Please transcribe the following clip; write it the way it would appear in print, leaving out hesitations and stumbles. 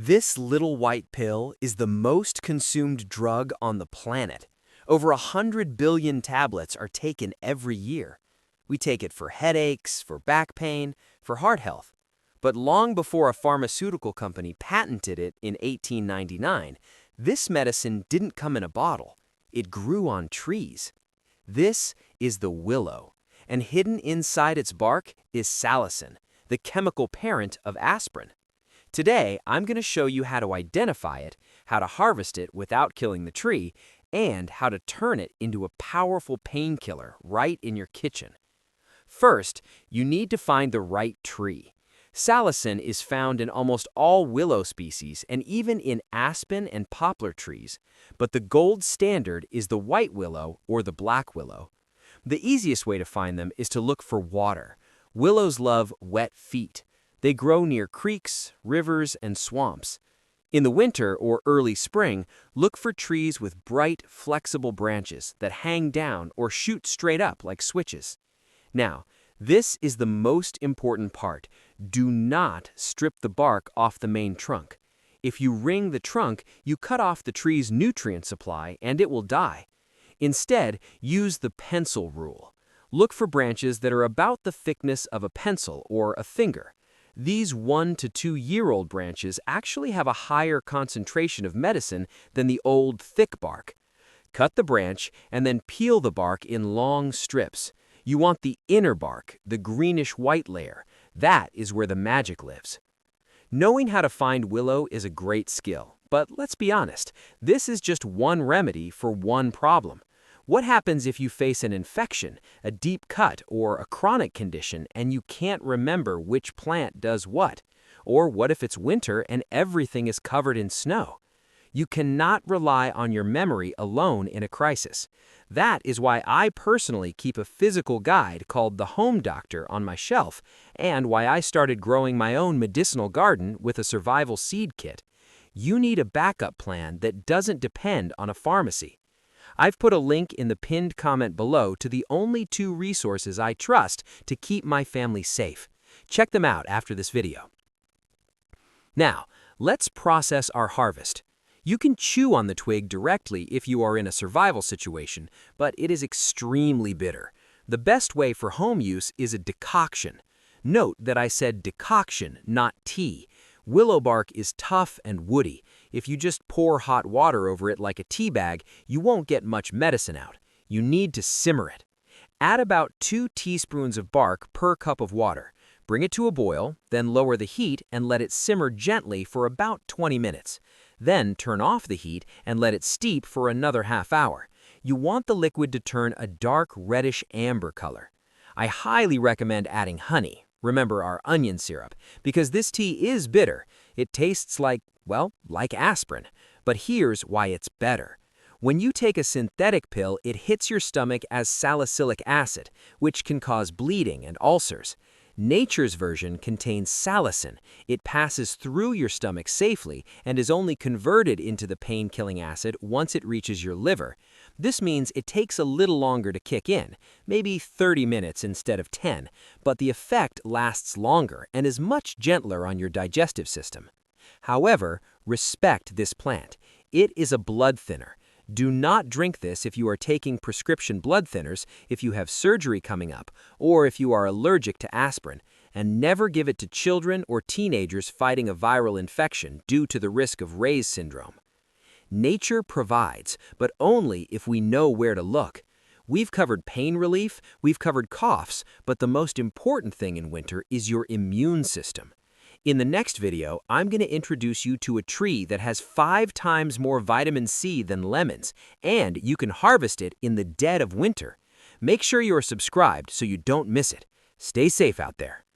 This little white pill is the most consumed drug on the planet. Over 100 billion tablets are taken every year. We take it for headaches, for back pain, for heart health. But long before a pharmaceutical company patented it in 1899, this medicine didn't come in a bottle. It grew on trees. This is the willow, and hidden inside its bark is salicin, the chemical parent of aspirin. Today, I'm going to show you how to identify it, how to harvest it without killing the tree, and how to turn it into a powerful painkiller right in your kitchen. First, you need to find the right tree. Salicin is found in almost all willow species and even in aspen and poplar trees, but the gold standard is the white willow or the black willow. The easiest way to find them is to look for water. Willows love wet feet. They grow near creeks, rivers, and swamps. In the winter or early spring, look for trees with bright, flexible branches that hang down or shoot straight up like switches. Now, this is the most important part. Do not strip the bark off the main trunk. If you wring the trunk, you cut off the tree's nutrient supply and it will die. Instead, use the pencil rule. Look for branches that are about the thickness of a pencil or a finger. These 1 to 2 year-old branches actually have a higher concentration of medicine than the old thick bark. Cut the branch and then peel the bark in long strips. You want the inner bark, the greenish-white layer. That is where the magic lives. Knowing how to find willow is a great skill, but let's be honest, this is just one remedy for one problem. What happens if you face an infection, a deep cut, or a chronic condition and you can't remember which plant does what? Or what if it's winter and everything is covered in snow? You cannot rely on your memory alone in a crisis. That is why I personally keep a physical guide called The Home Doctor on my shelf, and why I started growing my own medicinal garden with a survival seed kit. You need a backup plan that doesn't depend on a pharmacy. I've put a link in the pinned comment below to the only 2 resources I trust to keep my family safe. Check them out after this video. Now, let's process our harvest. You can chew on the twig directly if you are in a survival situation, but it is extremely bitter. The best way for home use is a decoction. Note that I said decoction, not tea. Willow bark is tough and woody. If you just pour hot water over it like a tea bag, you won't get much medicine out. You need to simmer it. Add about 2 teaspoons of bark per cup of water. Bring it to a boil, then lower the heat and let it simmer gently for about 20 minutes. Then turn off the heat and let it steep for another half hour. You want the liquid to turn a dark reddish amber color. I highly recommend adding honey. Remember our onion syrup, because this tea is bitter. It tastes like, well, like aspirin. But here's why it's better. When you take a synthetic pill, it hits your stomach as salicylic acid, which can cause bleeding and ulcers. Nature's version contains salicin. It passes through your stomach safely and is only converted into the pain-killing acid once it reaches your liver. This means it takes a little longer to kick in, maybe 30 minutes instead of 10, but the effect lasts longer and is much gentler on your digestive system. However, respect this plant. It is a blood thinner. Do not drink this if you are taking prescription blood thinners, if you have surgery coming up, or if you are allergic to aspirin, and never give it to children or teenagers fighting a viral infection due to the risk of Ray's syndrome. Nature provides, but only if we know where to look. We've covered pain relief, we've covered coughs, but the most important thing in winter is your immune system. In the next video, I'm going to introduce you to a tree that has 5 times more vitamin C than lemons, and you can harvest it in the dead of winter. Make sure you are subscribed so you don't miss it. Stay safe out there.